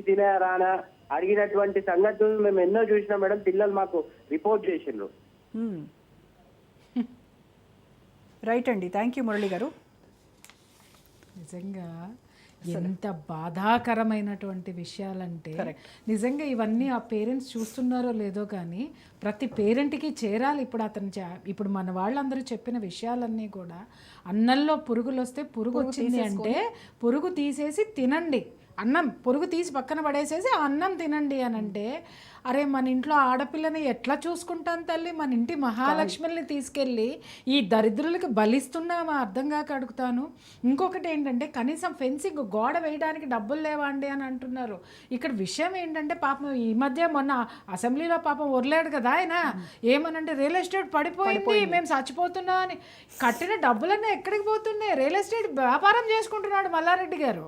తినారానా అడిగినటువంటి సంఘటనలు మేము ఎన్నో చూసినాం మేడం. పిల్లలు మాకు రిపోర్ట్ చేసిండ్రు. రైట్ అండి, థ్యాంక్ యూ మురళి గారు. నిజంగా ఎంత బాధాకరమైనటువంటి విషయాలంటే నిజంగా ఇవన్నీ ఆ పేరెంట్స్ చూస్తున్నారో లేదో కానీ ప్రతి పేరెంట్కి చేరాలి. ఇప్పుడు మన వాళ్ళందరూ చెప్పిన విషయాలన్నీ కూడా అన్నంలో పురుగులు వస్తే పురుగు వచ్చింది అంటే పురుగు తీసేసి తినండి, అన్నం పురుగు తీసి పక్కన పడేసేసి అన్నం తినండి అని అంటే, అరే మన ఇంట్లో ఆడపిల్లని ఎట్లా చూసుకుంటాను తల్లి, మన ఇంటి మహాలక్ష్మిని తీసుకెళ్ళి ఈ దరిద్రులకి బలిస్తున్నామా అర్థం కాక అడుగుతాను. ఇంకొకటి ఏంటంటే కనీసం ఫెన్సింగ్ గోడ వేయడానికి డబ్బులు లేవా అండి అని అంటున్నారు. ఇక్కడ విషయం ఏంటంటే పాపం ఈ మధ్య మొన్న అసెంబ్లీలో పాపం వదిలేడు కదా ఆయన, ఏమనంటే రియల్ ఎస్టేట్ పడిపోయింది మేము చచ్చిపోతున్నాం అని. కట్టిన డబ్బులన్నీ ఎక్కడికి పోతున్నాయి? రియల్ ఎస్టేట్ వ్యాపారం చేసుకుంటున్నాడు మల్లారెడ్డి గారు.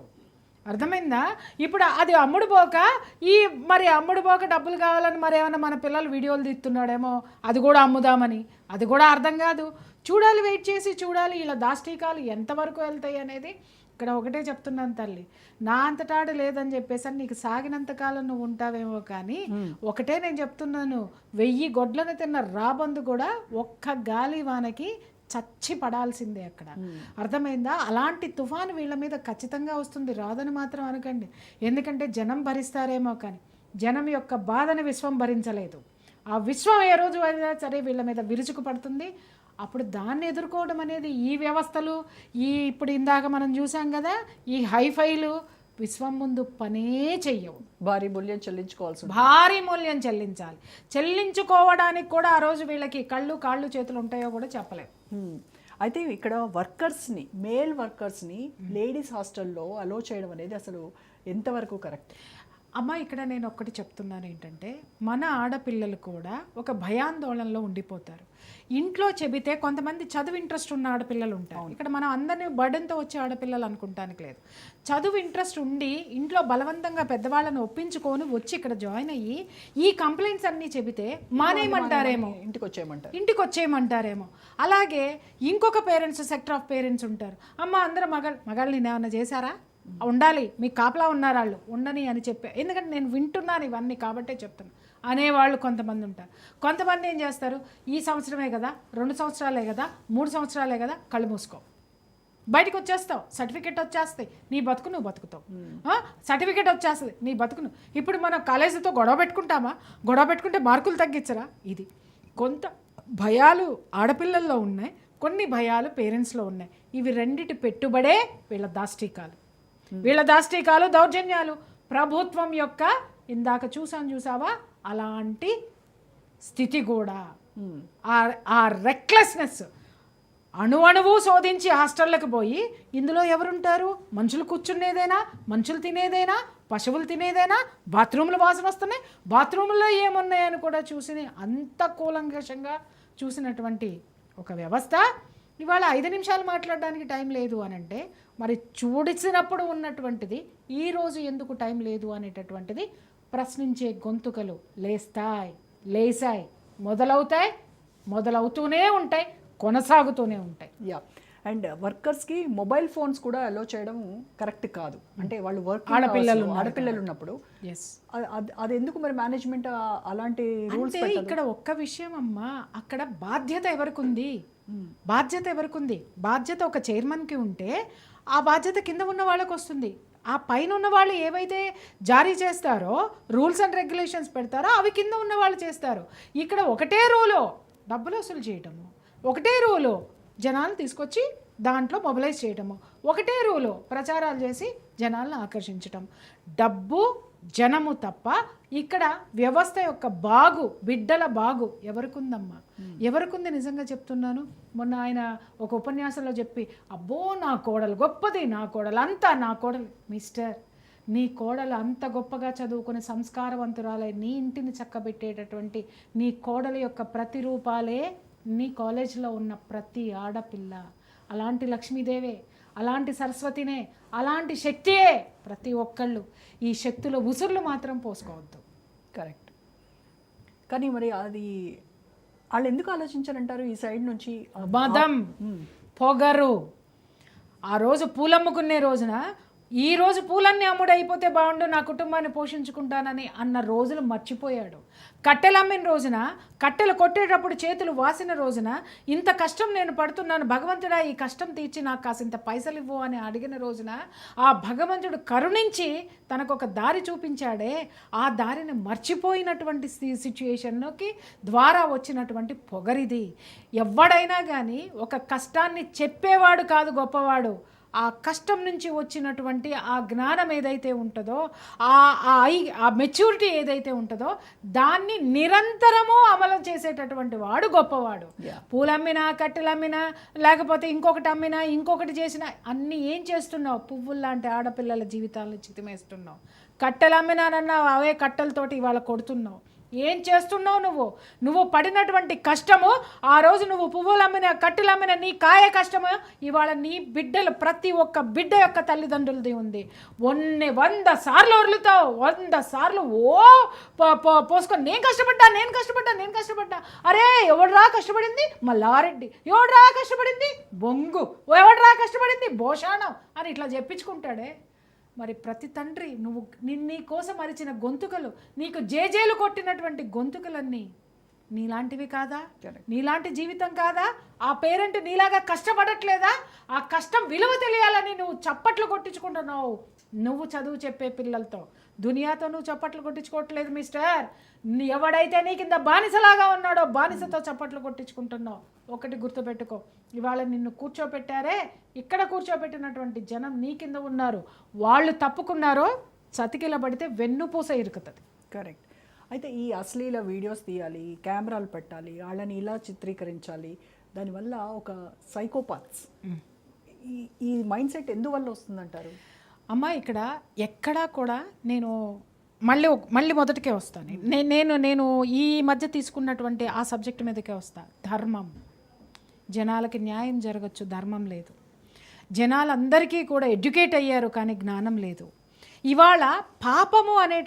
అర్థమైందా? ఇప్పుడు అది అమ్ముడు పోక డబ్బులు కావాలని మరి ఏమైనా మన పిల్లలు వీడియోలు తీస్తున్నాడేమో, అది కూడా అమ్ముదామని, అది కూడా అర్థం కాదు. చూడాలి, వెయిట్ చేసి చూడాలి ఇలా దాష్టీకాలు ఎంతవరకు వెళ్తాయి అనేది. ఇక్కడ ఒకటే చెప్తున్నాను తల్లి, నా అంతటాడు లేదని చెప్పేసి నీకు సాగినంతకాలం నువ్వు ఉంటావేమో కానీ ఒకటే నేను చెప్తున్నాను, 1000 గొడ్లను తిన్న రాబందు కూడా ఒక్క గాలి వానకి చచ్చి పడాల్సిందే అక్కడ. అర్థమైందా? అలాంటి తుఫాను వీళ్ళ మీద ఖచ్చితంగా వస్తుంది, రాదని మాత్రం అనకండి. ఎందుకంటే జనం భరిస్తారేమో కానీ జనం యొక్క బాధను విశ్వం భరించలేదు. ఆ విశ్వం ఏ రోజు అయినా సరే వీళ్ళ మీద విరుచుకు పడుతుంది. అప్పుడు దాన్ని ఎదుర్కోవడం అనేది ఈ వ్యవస్థలు, ఇప్పుడు ఇందాక మనం చూసాం కదా ఈ హైఫైలు విశ్వం ముందు పనే చెయ్యవు. భారీ మూల్యం చెల్లించుకోవాల్సి, భారీ మూల్యం చెల్లించుకోవడానికి కూడా ఆ రోజు వీళ్ళకి కాళ్ళు చేతులు ఉంటాయో కూడా చెప్పలేము. అయితే ఇక్కడ వర్కర్స్ని, మేల్ వర్కర్స్ని లేడీస్ హాస్టల్లో అలో చేయడం అనేది అసలు ఎంతవరకు కరెక్ట్? అమ్మ ఇక్కడ నేను ఒక్కటి చెప్తున్నాను ఏంటంటే, మన ఆడపిల్లలు కూడా ఒక భయాందోళనలో ఉండిపోతారు. ఇంట్లో చెబితే కొంతమంది చదువు ఇంట్రెస్ట్ ఉన్న ఆడపిల్లలు ఉంటారు. ఇక్కడ మనం అందరినీ బర్డెన్తో వచ్చే ఆడపిల్లలు అనుకుంటానికి లేదు. చదువు ఇంట్రెస్ట్ ఉండి ఇంట్లో బలవంతంగా పెద్దవాళ్ళని ఒప్పించుకొని వచ్చి ఇక్కడ జాయిన్ అయ్యి ఈ కంప్లైంట్స్ అన్నీ చెబితే మానేయమంటారేమో, ఇంటికి వచ్చేయమంటారేమో. అలాగే ఇంకొక పేరెంట్స్, సెక్టర్ ఆఫ్ పేరెంట్స్ ఉంటారు. అమ్మ అందరూ మగాళ్ళని ఏమన్నా చేశారా, ఉండాలి మీకు కాపలా ఉన్నారు వాళ్ళు ఉండని అని చెప్పే, ఎందుకంటే నేను వింటున్నాను ఇవన్నీ కాబట్టే చెప్తాను అనేవాళ్ళు కొంతమంది ఉంటారు. కొంతమంది ఏం చేస్తారు, ఈ సంవత్సరమే కదా, 2 సంవత్సరాలే కదా, 3 సంవత్సరాలే కదా, కళ్ళు మూసుకో, బయటకు వచ్చేస్తావు, సర్టిఫికేట్ వచ్చేస్తాయి, నీ బతుకు నువ్వు బతుకుతావు, సర్టిఫికేట్ వచ్చేస్తుంది, నీ బతుకును. ఇప్పుడు మనం కాలేజీతో గొడవ పెట్టుకుంటామా? గొడవ పెట్టుకుంటే మార్కులు తగ్గించరా? ఇది కొంత భయాలు ఆడపిల్లల్లో ఉన్నాయి, కొన్ని భయాలు పేరెంట్స్లో ఉన్నాయి. ఇవి రెండిటి పెట్టుబడే వీళ్ళ దాష్టీకాలు, దౌర్జన్యాలు. ప్రభుత్వం యొక్క ఇందాక చూసావా అలాంటి స్థితి కూడా, ఆ రెక్లెస్నెస్ అణువు శోధించి హాస్టళ్ళకి పోయి ఇందులో ఎవరుంటారు? మనుషులు కూర్చునేదేనా, మనుషులు తినేదేనా, పశువులు తినేదేనా, బాత్రూంలు వాసన వస్తున్నాయి, బాత్రూంలో ఏమున్నాయని కూడా చూసి అంత కూలంకషంగా చూసినటువంటి ఒక వ్యవస్థ ఇవాళ 5 నిమిషాలు మాట్లాడడానికి టైం లేదు అని అంటే, మరి చూడిసినప్పుడు ఉన్నటువంటిది ఈరోజు ఎందుకు టైం లేదు అనేటటువంటిది ప్రశ్నించే గొంతుకలు లేసాయి, మొదలవుతూనే ఉంటాయి, కొనసాగుతూనే ఉంటాయి. అండ్ వర్కర్స్కి మొబైల్ ఫోన్స్ కూడా అలో చేయడం కరెక్ట్ కాదు. అంటే వాళ్ళు ఆడపిల్లలు ఉన్నప్పుడు అది ఎందుకు మరి మేనేజ్మెంట్ అలాంటి రూల్స్? ఇక్కడ ఒక్క విషయం అమ్మా, అక్కడ బాధ్యత ఎవరికి ఉంది? బాధ్యత ఒక చైర్మన్కి ఉంటే ఆ బాధ్యత కింద ఉన్న వాళ్ళకి వస్తుంది. ఆ పైన ఉన్న వాళ్ళు ఏవైతే జారీ చేస్తారో, రూల్స్ అండ్ రెగ్యులేషన్స్ పెడతారో అవి కింద ఉన్న వాళ్ళు చేస్తారు. ఇక్కడ ఒకటే రూలు డబ్బులు వసూలు చేయటము, ఒకటే రూలు జనాలు తీసుకొచ్చి దాంట్లో మొబిలైజ్ చేయటము, ఒకటే రూలు ప్రచారాలు చేసి జనాలను ఆకర్షించటం. డబ్బు జనము తప్ప ఇక్కడ వ్యవస్థ యొక్క బాగు, బిడ్డల బాగు ఎవరికుందమ్మా? ఎవరికుంది? నిజంగా చెప్తున్నాను. మొన్న ఆయన ఒక ఉపన్యాసంలో చెప్పి, అబ్బో నా కోడలు గొప్పది, నా కోడలు అంతా, నా కోడలు. మిస్టర్, నీ కోడలు అంత గొప్పగా చదువుకునే సంస్కారవంతురాలే, నీ ఇంటిని చక్కబెట్టేటటువంటి నీ కోడలి యొక్క ప్రతిరూపాలే నీ కాలేజీలో ఉన్న ప్రతి ఆడపిల్ల. అలాంటి లక్ష్మీదేవే, అలాంటి సరస్వతినే, అలాంటి శక్తియే ప్రతి ఒక్కళ్ళు. ఈ శక్తుల ఉసుర్లు మాత్రం పోసుకోవద్దు. కరెక్ట్. కానీ మరి అది వాళ్ళు ఎందుకు ఆలోచించారంటారు ఈ సైడ్ నుంచి? మదం, పొగరు. ఆ రోజు పూలమ్ముకునే రోజున ఈ రోజు పూలన్నీ అమ్ముడైపోతే బాగుండు, నా కుటుంబాన్ని పోషించుకుంటానని అన్న రోజులు మర్చిపోయాడు. కట్టెలు అమ్మిన రోజున, కట్టెలు కొట్టేటప్పుడు చేతులు వాసిన రోజున, ఇంత కష్టం నేను పడుతున్నాను భగవంతుడా, ఈ కష్టం తీర్చి నాకు కాసింత పైసలు ఇవ్వు అని అడిగిన రోజున ఆ భగవంతుడు కరుణించి తనకు ఒక దారి చూపించాడే, ఆ దారిని మర్చిపోయినటువంటి సిచ్యుయేషన్లోకి ద్వారా వచ్చినటువంటి పొగరిది. ఎవడైనా కానీ ఒక కష్టాన్ని చెప్పేవాడు కాదు గొప్పవాడు, ఆ కష్టం నుంచి వచ్చినటువంటి ఆ జ్ఞానం ఏదైతే ఉంటుందో, ఆ మెచ్యూరిటీ ఏదైతే ఉంటుందో దాన్ని నిరంతరము అమలు చేసేటటువంటి వాడు గొప్పవాడు. పూలమ్మినా, కట్టెలమ్మినా, లేకపోతే ఇంకొకటి అమ్మినా, ఇంకొకటి చేసినా, అన్నీ ఏం చేస్తున్నావు? పువ్వుల్లాంటి ఆడపిల్లల జీవితాలను చితిమేస్తున్నావు. కట్టెలు అమ్మినానన్నావు, అవే కట్టెలతోటి ఇవాళ కొడుతున్నావు. ఏం చేస్తున్నావు నువ్వు పడినటువంటి కష్టము, ఆ రోజు నువ్వు పువ్వులు అమ్మిన, కట్టెలు అమ్మిన నీ కాయ కష్టము ఇవాళ నీ బిడ్డలు, ప్రతి ఒక్క బిడ్డ యొక్క తల్లిదండ్రులది ఉంది. 100 సార్లు వదులుతావు, 100 సార్లు పోసుకొని నేను కష్టపడ్డా. అరే ఎవడ్రా కష్టపడింది? మల్లారెడ్డి. ఎవడ్రా కష్టపడింది? బొంగు. ఎవడ్రా కష్టపడింది? భోషాణం అని ఇట్లా చెప్పించుకుంటాడే. మరి ప్రతి తండ్రి నువ్వు నీ కోసం అరిచిన గొంతుకలు, నీకు జేజేలు కొట్టినటువంటి గొంతుకలన్నీ నీలాంటివి కాదా? నీలాంటి జీవితం కాదా? ఆ పేరెంట్ నీలాగా కష్టపడట్లేదా? ఆ కష్టం విలువ తెలియాలని నువ్వు చప్పట్లు కొట్టించుకుంటున్నావు. నువ్వు చదువు చెప్పే పిల్లలతో, దునియాతో నువ్వు చప్పట్లు కొట్టించుకోవట్లేదు మిస్టర్. ఎవడైతే నీ కింద బానిసలాగా ఉన్నాడో బానిసతో చప్పట్లు కొట్టించుకుంటున్నావు. ఒకటి గుర్తుపెట్టుకో, ఇవాళ నిన్ను కూర్చోపెట్టారే, ఇక్కడ కూర్చోపెట్టినటువంటి జనం నీ కింద ఉన్నారు. వాళ్ళు తప్పుకున్నారో చతికిలబడితే వెన్నుపూస ఇరుకుతుంది. కరెక్ట్. అయితే ఈ అశ్లీల వీడియోస్ తీయాలి, కెమెరాలు పెట్టాలి, వాళ్ళని ఇలా చిత్రీకరించాలి, దానివల్ల ఒక సైకోపాత్స్, ఈ మైండ్ సెట్ ఎందువల్ల వస్తుందంటారు? అమ్మ ఇక్కడ ఎక్కడా కూడా నేను మళ్ళీ మొదటికే వస్తాను. నేను ఈ మధ్య తీసుకున్నటువంటి ఆ సబ్జెక్ట్ మీదకే వస్తా. ధర్మం. జనాలకి న్యాయం జరగచ్చు, ధర్మం లేదు. జనాలందరికీ కూడా ఎడ్యుకేట్ అయ్యారు కానీ జ్ఞానం లేదు. ఇవాళ పాపము అనే